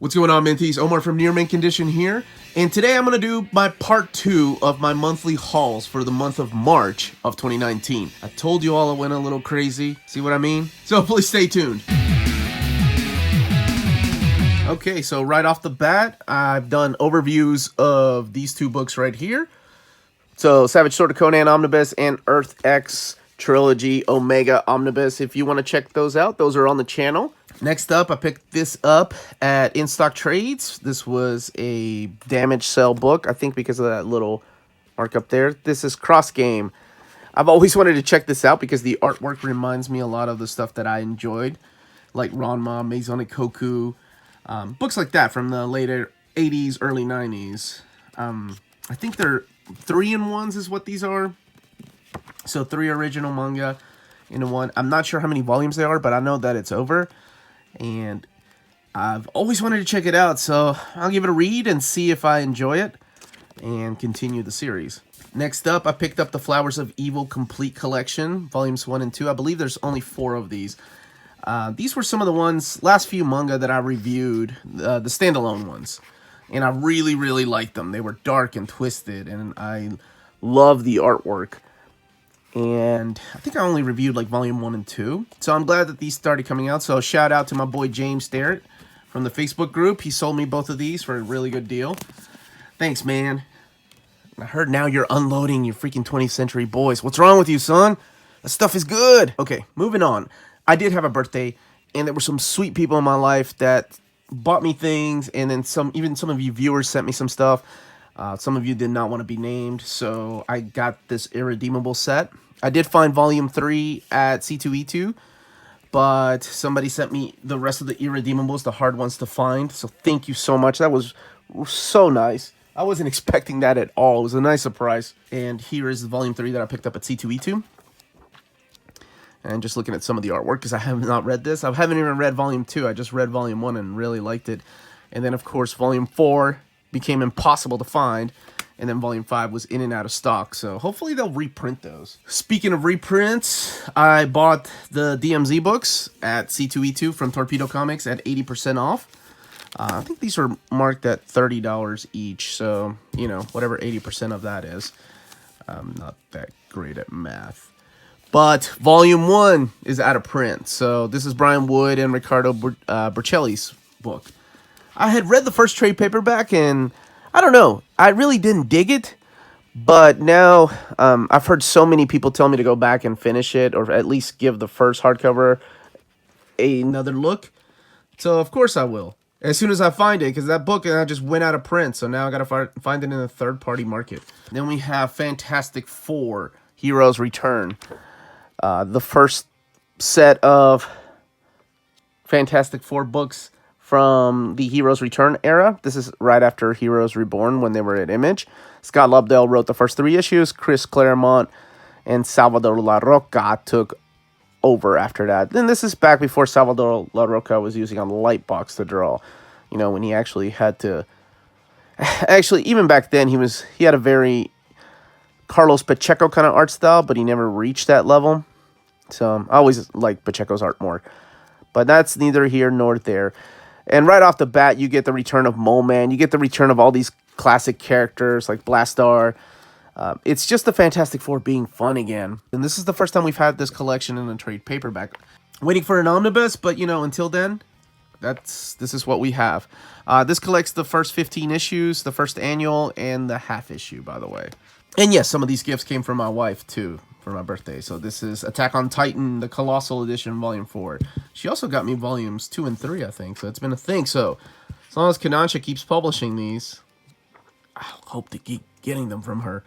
What's going on, Mentees? Omar from Near Mint Condition here, and today I'm going to do my part 2 of my monthly hauls for the month of March of 2019. I told you all I went a little crazy, see what I mean? So please stay tuned. Okay, so right off the bat, I've done overviews of these two books right here. So Savage Sword of Conan Omnibus and Earth X Trilogy Omega Omnibus. If you want to check those out, those are on the channel. Next up, I picked this up at In Stock Trades. This was a damage sale book, I think because of that little mark up there. This is Cross Game. I've always wanted to check this out because the artwork reminds me a lot of the stuff that I enjoyed, like Ranma, Maison Koku, books like that from the later 80s, early 90s. I think they're 3-in-1s is what these are. So 3 original manga into one. I'm not sure how many volumes they are, but I know that it's over. And I've always wanted to check it out, so I'll give it a read and see if I enjoy it and continue the series. Next up, I picked up the Flowers of Evil Complete Collection, Volumes 1 and 2. I believe there's only 4 of these. These were some of the last few manga that I reviewed, the standalone ones. And I really, really liked them. They were dark and twisted, and I love the artwork. And I think I only reviewed like volume 1 and 2. So I'm glad that these started coming out. So shout out to my boy James Starrett from the Facebook group. He sold me both of these for a really good deal. Thanks, man. I heard now you're unloading your freaking 20th Century Boys. What's wrong with you, son? That stuff is good. Okay, moving on. I did have a birthday, and there were some sweet people in my life that bought me things, and then even some of you viewers sent me some stuff. Some of you did not want to be named, so I got this Irredeemable set. I did find Volume 3 at C2E2, but somebody sent me the rest of the Irredeemables, the hard ones to find, so thank you so much. That was so nice. I wasn't expecting that at all. It was a nice surprise. And here is the Volume 3 that I picked up at C2E2. And just looking at some of the artwork, because I have not read this. I haven't even read Volume 2. I just read Volume 1 and really liked it. And then, of course, Volume 4 became impossible to find, and then Volume 5 was in and out of stock, so hopefully they'll reprint those. Speaking of reprints, I bought the DMZ books at C2E2 from Torpedo Comics at 80% off. I think these were marked at $30 each, so, you know, whatever 80% of that is. I'm not that great at math. But Volume 1 is out of print, so this is Brian Wood and Riccardo Burcelli's book. I had read the first trade paperback, and I don't know, I really didn't dig it, but now I've heard so many people tell me to go back and finish it, or at least give the first hardcover another look, so of course I will, as soon as I find it, because that book just went out of print, so now I gotta find it in a third-party market. Then we have Fantastic Four, Heroes Return, the first set of Fantastic Four books from the Heroes Return era. This is right after Heroes Reborn when they were at Image. Scott Lobdell wrote the first 3 issues. Chris Claremont and Salvador LaRocca took over after that. Then this is back before Salvador LaRocca was using a light box to draw. You know, when he actually had to... Actually, even back then, he had a very Carlos Pacheco kind of art style, but he never reached that level. So I always liked Pacheco's art more. But that's neither here nor there. And right off the bat, you get the return of Mole Man. You get the return of all these classic characters like Blastar. It's just the Fantastic Four being fun again. And this is the first time we've had this collection in a trade paperback. Waiting for an omnibus, but you know, until then, this is what we have. This collects the first 15 issues, the first annual, and the half issue, by the way. And yes, some of these gifts came from my wife, too, for my birthday. So this is Attack on Titan, the Colossal Edition, Volume 4. She also got me Volumes 2 and 3, I think. So it's been a thing. So as long as Kodansha keeps publishing these, I hope to keep getting them from her.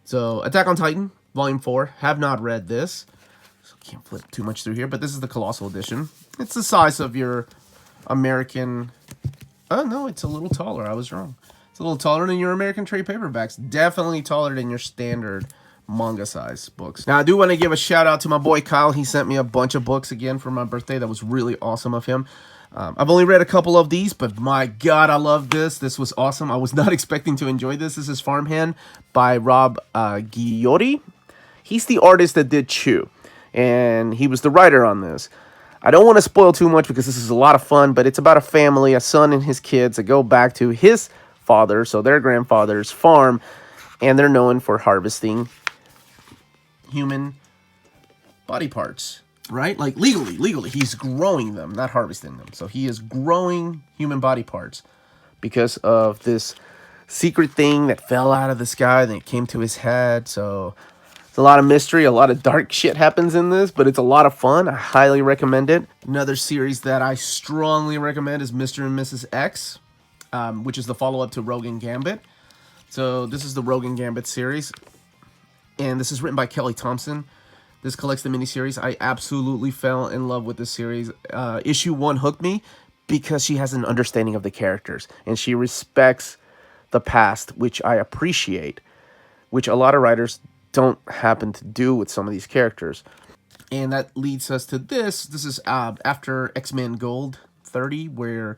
So Attack on Titan, Volume 4. Have not read this. So can't flip too much through here. But this is the Colossal Edition. It's the size of your American... Oh, no, it's a little taller. I was wrong. It's a little taller than your American trade paperbacks. Definitely taller than your standard manga size books. Now, I do want to give a shout out to my boy Kyle. He sent me a bunch of books again for my birthday. That was really awesome of him. I've only read a couple of these, but my God, I love this. This was awesome. I was not expecting to enjoy this. This is Farmhand by Rob Guiotti. He's the artist that did Chew, and he was the writer on this. I don't want to spoil too much because this is a lot of fun, but it's about a family, a son and his kids that go back to his father, so their grandfather's farm, and they're known for harvesting human body parts, right? Like legally. He's growing them, not harvesting them. So he is growing human body parts because of this secret thing that fell out of the sky, then it came to his head. So it's a lot of mystery, a lot of dark shit happens in this, but it's a lot of fun. I highly recommend it. Another series that I strongly recommend is Mr. and Mrs. X, which is the follow-up to Rogue and Gambit. So this is the Rogue and Gambit series, and this is written by Kelly Thompson. This collects the miniseries. I absolutely fell in love with this series. Issue 1 hooked me because she has an understanding of the characters, and she respects the past, which I appreciate, which a lot of writers don't happen to do with some of these characters. And that leads us to this. This is after X-Men Gold 30, where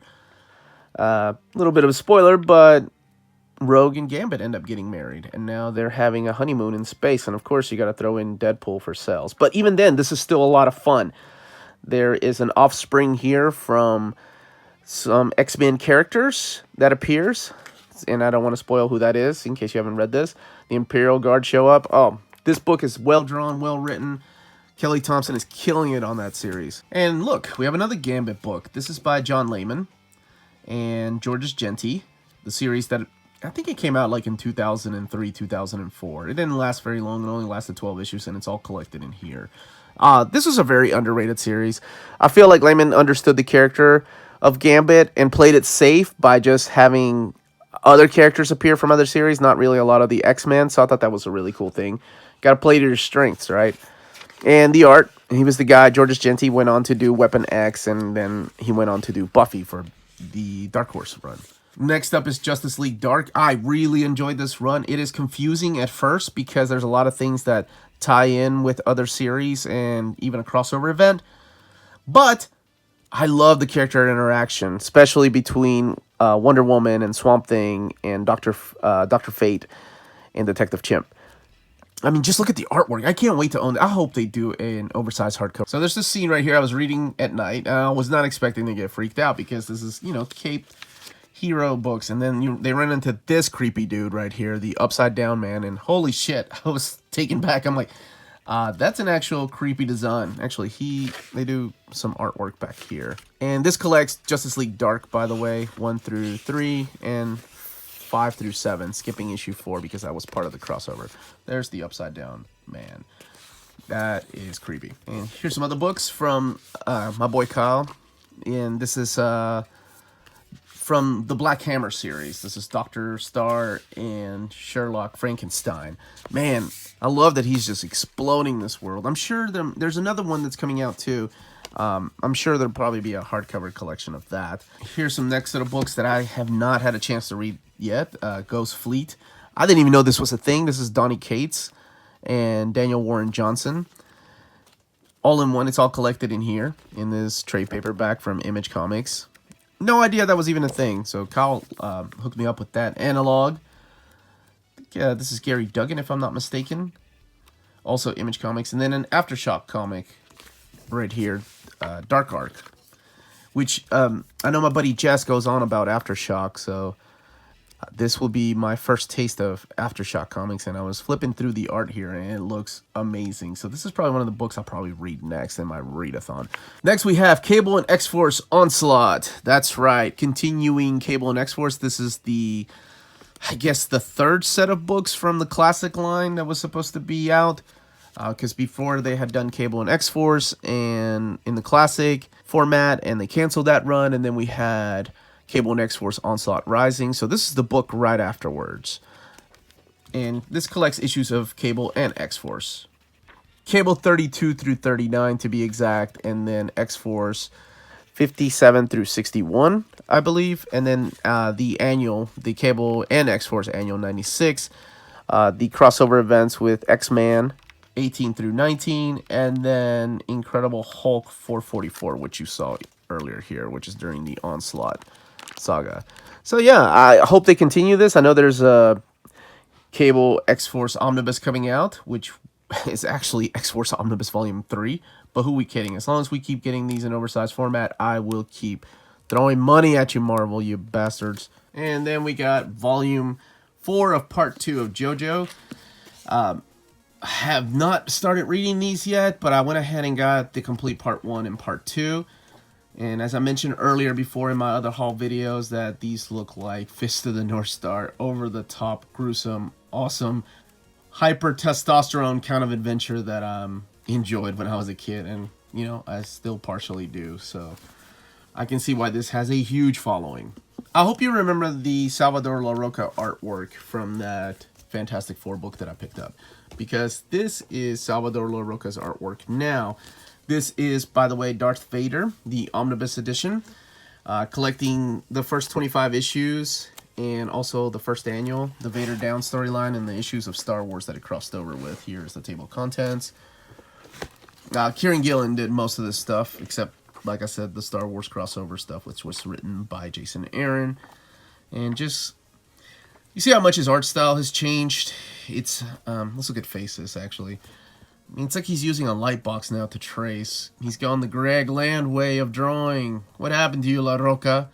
a little bit of a spoiler, but Rogue and Gambit end up getting married, and now they're having a honeymoon in space, and of course you got to throw in Deadpool for sales. But even then, this is still a lot of fun. There is an offspring here from some X-Men characters that appears, and I don't want to spoil who that is in case you haven't read this. The Imperial Guard show up. Oh, this book is well drawn, well written. Kelly Thompson is killing it on that series. And look, we have another Gambit book. This is by John Layman and Georges Genti, the series that I think it came out like in 2003, 2004. It didn't last very long. It only lasted 12 issues, and it's all collected in here. This is a very underrated series. I feel like Layman understood the character of Gambit and played it safe by just having other characters appear from other series, not really a lot of the X-Men, so I thought that was a really cool thing. Got to play to your strengths, right? And the art, he was the guy. Georges Genti went on to do Weapon X, and then he went on to do Buffy for the Dark Horse run. Next up is Justice League Dark. I really enjoyed this run. It is confusing at first because there's a lot of things that tie in with other series and even a crossover event. But I love the character interaction, especially between Wonder Woman and Swamp Thing and Dr. Fate and Detective Chimp. I mean, just look at the artwork. I can't wait to own it. I hope they do an oversized hardcover. So there's this scene right here I was reading at night. I was not expecting to get freaked out because this is, Cape Hero books, and then they run into this creepy dude right here, the Upside Down Man, and holy shit, I was taken back. I'm like, that's an actual creepy design. Actually, they do some artwork back here. And this collects Justice League Dark, by the way, 1 through 3 and 5 through 7, skipping issue 4 because that was part of the crossover. There's the Upside Down Man. That is creepy. And here's some other books from my boy Kyle, and this is from the Black Hammer series. This is Dr. Starr and Sherlock Frankenstein. Man, I love that he's just exploding this world. I'm sure there's another one that's coming out too. I'm sure there'll probably be a hardcover collection of that. Here's some next set of books that I have not had a chance to read yet. Ghost Fleet. I didn't even know this was a thing. This is Donny Cates and Daniel Warren Johnson. All in one. It's all collected in here in this trade paperback from Image Comics. No idea that was even a thing, so Kyle hooked me up with that. Analog. Yeah, this is Gary Duggan, if I'm not mistaken. Also Image Comics. And then an Aftershock comic right here, Dark Arc. Which, I know my buddy Jess goes on about Aftershock, so this will be my first taste of Aftershock comics, and I was flipping through the art here, and it looks amazing. So this is probably one of the books I'll probably read next in my readathon. Next, we have Cable and X-Force Onslaught. That's right, continuing Cable and X-Force. This is I guess the third set of books from the classic line that was supposed to be out. Because before they had done Cable and X-Force and in the classic format, and they canceled that run, and then we had Cable and X-Force Onslaught Rising. So this is the book right afterwards. And this collects issues of Cable and X-Force. Cable 32 through 39 to be exact, and then X-Force 57 through 61, I believe. And then the Cable and X-Force Annual 96. The crossover events with X-Man 18 through 19, and then Incredible Hulk 444, which you saw earlier here, which is during the Onslaught saga. So yeah, I hope they continue this. I know there's a Cable X-Force Omnibus coming out, which is actually X-Force Omnibus Volume 3, But who we kidding? As long as we keep getting these in oversized format, I will keep throwing money at you, Marvel, you bastards. And then we got volume 4 of part 2 of Jojo. I have not started reading these yet, but I went ahead and got the complete part 1 and part 2. And as I mentioned earlier before in my other haul videos, that these look like Fist of the North Star, over the top, gruesome, awesome, hyper testosterone kind of adventure that I enjoyed when I was a kid, and you know, I still partially do. So I can see why this has a huge following. I hope you remember the Salvador Larroca artwork from that Fantastic Four book that I picked up, because this is Salvador Larroca's artwork now. This is, by the way, Darth Vader, the Omnibus edition, collecting the first 25 issues and also the first annual, the Vader Down storyline, and the issues of Star Wars that it crossed over with. Here's the table of contents. Kieran Gillen did most of this stuff, except, like I said, the Star Wars crossover stuff, which was written by Jason Aaron. And just, you see how much his art style has changed? It's, let's look at faces, actually. I mean, it's like he's using a light box now to trace. He's gone the Greg Land way of drawing. What happened to you, La Roca?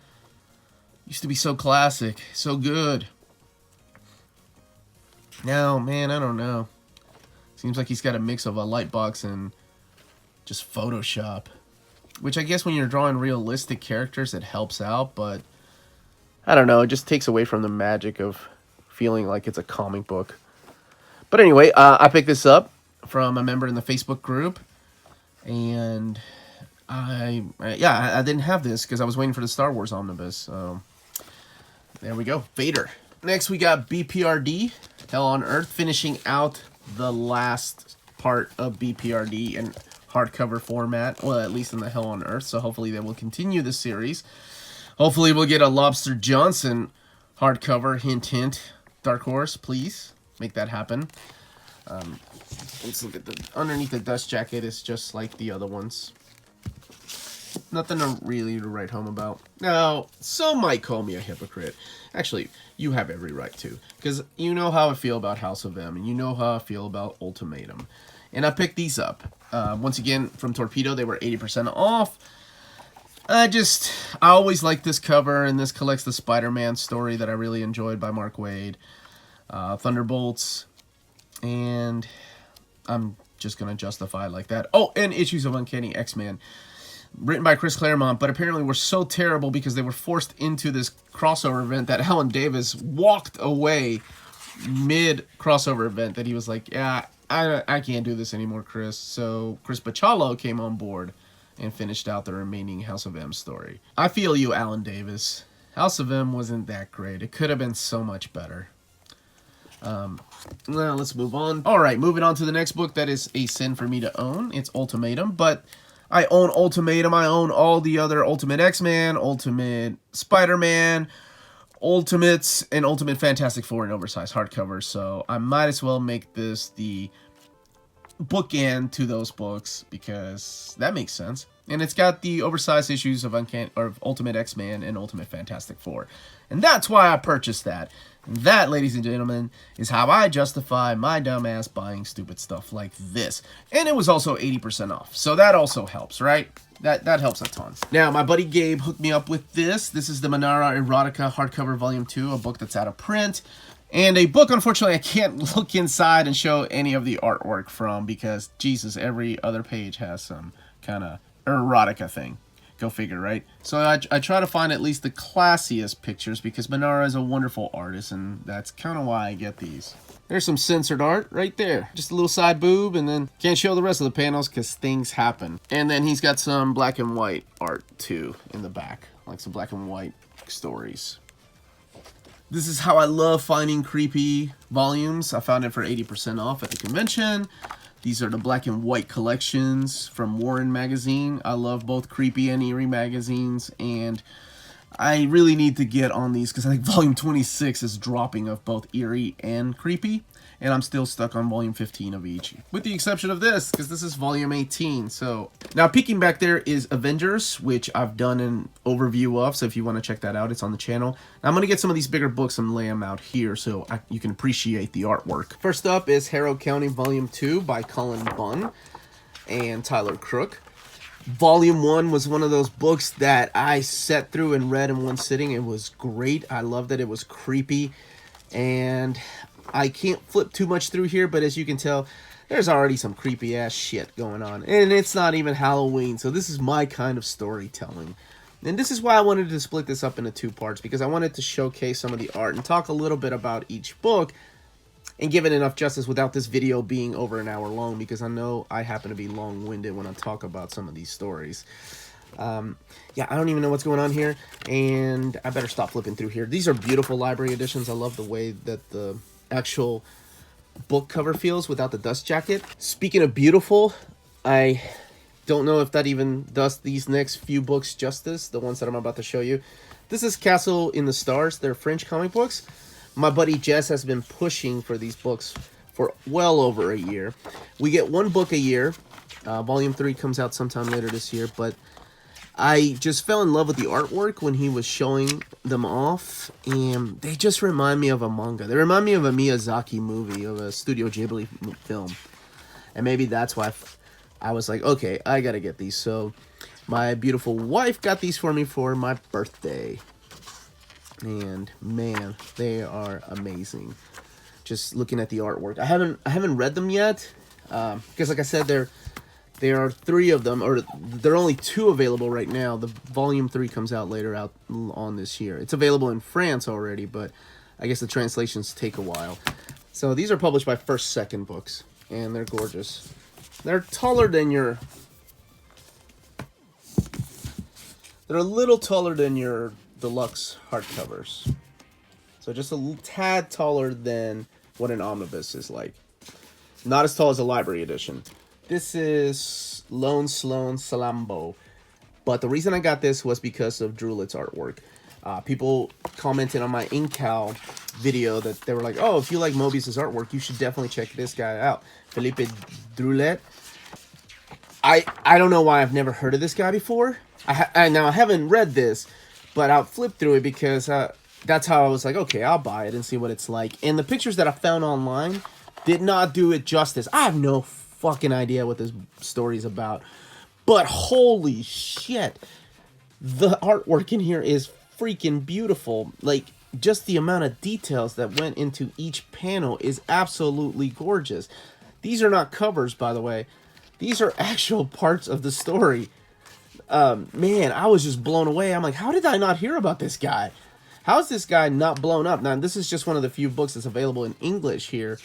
Used to be so classic, so good. Now, man, I don't know. Seems like he's got a mix of a light box and just Photoshop. Which I guess when you're drawing realistic characters, it helps out, but I don't know, it just takes away from the magic of feeling like it's a comic book. But anyway, I picked this up from a member in the Facebook group, and I didn't have this because I was waiting for the Star Wars Omnibus. So there we go, Vader. Next we got BPRD, Hell on Earth, finishing out the last part of BPRD in hardcover format, well, at least in the Hell on Earth. So hopefully they will continue the series. Hopefully we'll get a Lobster Johnson hardcover, hint hint. Dark Horse, please make that happen. Let's look at the underneath the dust jacket. Is just like the other ones. Nothing really to write home about. Now, some might call me a hypocrite. Actually, you have every right to, because you know how I feel about House of M, and you know how I feel about Ultimatum. And I picked these up. Once again, from Torpedo, they were 80% off. I always like this cover, and this collects the Spider-Man story that I really enjoyed by Mark Waid. Thunderbolts, and I'm just going to justify it like that. Oh, and issues of Uncanny X-Men, written by Chris Claremont, but apparently were so terrible because they were forced into this crossover event that Helen Davis walked away mid-crossover event, that he was like, yeah, I can't do this anymore, Chris. So Chris Bachalo came on board and finished out the remaining House of M story. I feel you, Alan Davis. House of M wasn't that great. It could have been so much better. Now let's move on. Alright, moving on to the next book that is a sin for me to own. It's Ultimatum, but I own Ultimatum. I own all the other Ultimate X-Men, Ultimate Spider-Man, Ultimates, and Ultimate Fantastic Four in oversized hardcovers, so I might as well make this the bookend to those books, because that makes sense. And it's got the oversized issues of Ultimate X-Men and Ultimate Fantastic Four. And that's why I purchased that. And that, ladies and gentlemen, is how I justify my dumbass buying stupid stuff like this. And it was also 80% off. So that also helps, right? That helps a ton. Now, my buddy Gabe hooked me up with this. This is the Menara Erotica hardcover volume 2, a book that's out of print. And a book, unfortunately, I can't look inside and show any of the artwork from, because, Jesus, every other page has some kind of erotica thing. Go figure, right? So I try to find at least the classiest pictures, because Menara is a wonderful artist, and that's kind of why I get these. There's some censored art right there. Just a little side boob, and then can't show the rest of the panels because things happen. And then he's got some black and white art, too, in the back. Like some black and white stories. This is how I love finding creepy volumes. I found it for 80% off at the convention. These are the black and white collections from Warren Magazine. I love both creepy and eerie magazines, and I really need to get on these because I think volume 26 is dropping of both eerie and creepy, and I'm still stuck on volume 15 of each, with the exception of this, because this is volume 18. So now peeking back there is Avengers, which I've done an overview of, so if you want to check that out, it's on the channel. Now I'm going to get some of these bigger books and lay them out here so you can appreciate the artwork. First up is Harrow County volume 2 by Colin Bunn. and Tyler Crook. Volume 1 was one of those books that I sat through and read in one sitting. It was great. I loved it. It was creepy. And I can't flip too much through here, but as you can tell, there's already some creepy ass shit going on. And it's not even Halloween, so this is my kind of storytelling. And this is why I wanted to split this up into 2 parts, because I wanted to showcase some of the art and talk a little bit about each book and give it enough justice without this video being over an hour long, because I know I happen to be long-winded when I talk about some of these stories. Yeah, I don't even know what's going on here, and I better stop flipping through here. These are beautiful library editions. I love the way that the actual book cover feels without the dust jacket. Speaking of beautiful, I don't know if that even does these next few books justice, the ones that I'm about to show you. This is Castle in the Stars. They're French comic books. My buddy Jess has been pushing for these books for well over a year. We get 1 book a year. Volume 3 comes out sometime later this year, but I just fell in love with the artwork when he was showing them off, and they just remind me of a manga. They remind me of a Miyazaki movie, of a Studio Ghibli film. And maybe that's why I was like, okay, I gotta get these. So my beautiful wife got these for me for my birthday. And man, they are amazing. Just looking at the artwork, I haven't read them yet, because like I said, there are 3 of them, or there are only 2 available right now. The volume 3 comes out later out on this year. It's available in France already, but I guess the translations take a while. So these are published by First Second Books, and they're gorgeous. They're taller than your. They're a little taller than your deluxe hardcovers, so just a tad taller than what an omnibus is like. Not as tall as a library edition. This is Sloan Salambo, but the reason I got this was because of Drulett's artwork. People commented on my Incal video that they were like, oh, if you like Mobius's artwork, you should definitely check this guy out, Philippe Drulett. I don't know why I've never heard of this guy before. Now I haven't read this, but I'll flip through it because that's how I was like, okay, I'll buy it and see what it's like. And the pictures that I found online did not do it justice. I have no fucking idea what this story's about, but holy shit, the artwork in here is freaking beautiful. Like, just the amount of details that went into each panel is absolutely gorgeous. These are not covers, by the way. These are actual parts of the story. Man, I was just blown away. I'm like, how did I not hear about this guy? How is this guy not blown up? Now, this is just one of the few books that's available in English here.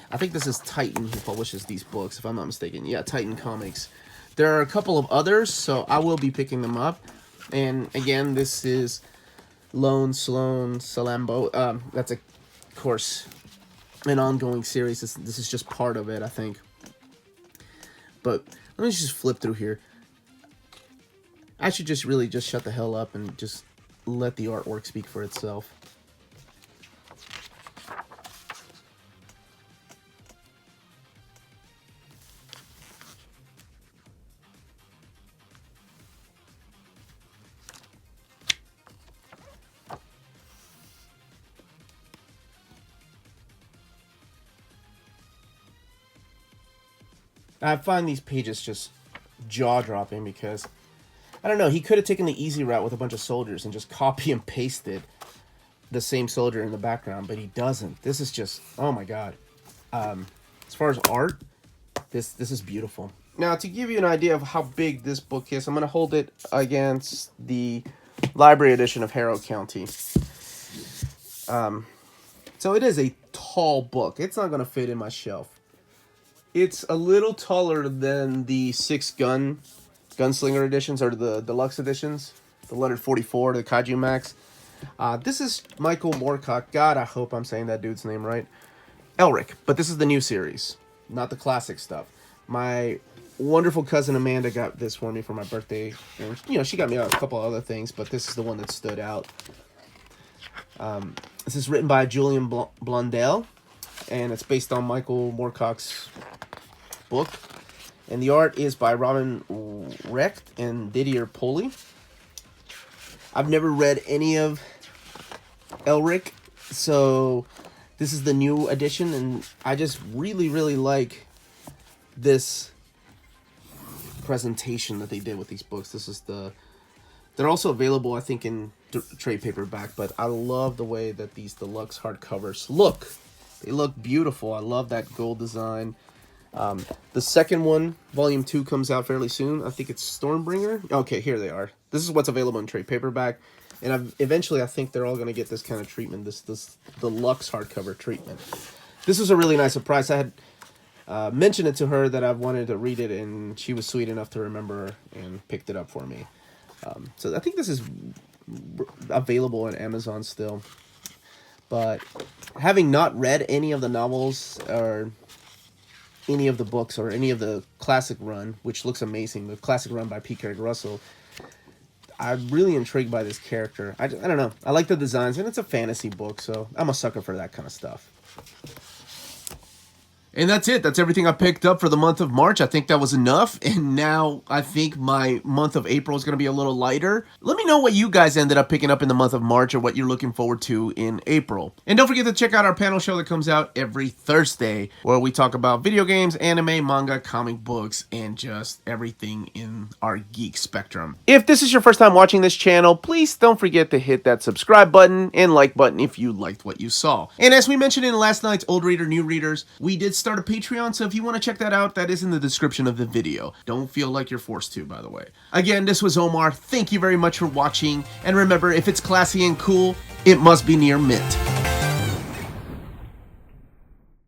I think this is Titan who publishes these books, if I'm not mistaken. Yeah, Titan Comics. There are a couple of others, so I will be picking them up. And again, this is Sloan Salambo. That's, of course, an ongoing series. This is just part of it, I think. But let me just flip through here. I should just really just shut the hell up and just let the artwork speak for itself. I find these pages just jaw-dropping because, I don't know, he could have taken the easy route with a bunch of soldiers and just copy and pasted the same soldier in the background, but he doesn't. This is just, oh my god. As far as art, this is beautiful. Now, to give you an idea of how big this book is, I'm going to hold it against the library edition of Harrow County. So it is a tall book. It's not going to fit in my shelf. It's a little taller than the 6 Gunslinger editions, or the deluxe editions, the lettered 44, the Kaiju Max. This is Michael Moorcock. God, I hope I'm saying that dude's name right. Elric, but this is the new series, not the classic stuff. My wonderful cousin Amanda got this for me for my birthday, and you know, she got me a couple other things, but this is the one that stood out. This is written by Julian Blundell, and it's based on Michael Moorcock's book. And the art is by Robin Recht and Didier Poli. I've never read any of Elric, so this is the new edition, and I just really, really like this presentation that they did with these books. This is the... They're also available, I think, in trade paperback, but I love the way that these deluxe hardcovers look. They look beautiful. I love that gold design. The second one, volume 2, comes out fairly soon. I think it's Stormbringer. Okay, here they are. This is what's available in trade paperback. And eventually, I think they're all going to get this kind of treatment, this deluxe hardcover treatment. This was a really nice surprise. I had mentioned it to her that I wanted to read it, and she was sweet enough to remember and picked it up for me. So I think this is available on Amazon still. But having not read any of the novels or any of the books or any of the classic run, which looks amazing, the classic run by P. Craig Russell, I'm really intrigued by this character. I don't know. I like the designs, and it's a fantasy book, so I'm a sucker for that kind of stuff. And that's it. That's everything I picked up for the month of March. I think that was enough. And now I think my month of April is going to be a little lighter. Let me know what you guys ended up picking up in the month of March or what you're looking forward to in April. And don't forget to check out our panel show that comes out every Thursday, where we talk about video games, anime, manga, comic books, and just everything in our geek spectrum. If this is your first time watching this channel, please don't forget to hit that subscribe button and like button if you liked what you saw. And as we mentioned in last night's Old Reader, New Readers, we did start a Patreon, so if you want to check that out, that is in the description of the video. Don't feel like you're forced to, by the way. Again, this was Omar. Thank you very much for watching, and remember, if it's classy and cool, it must be near mint.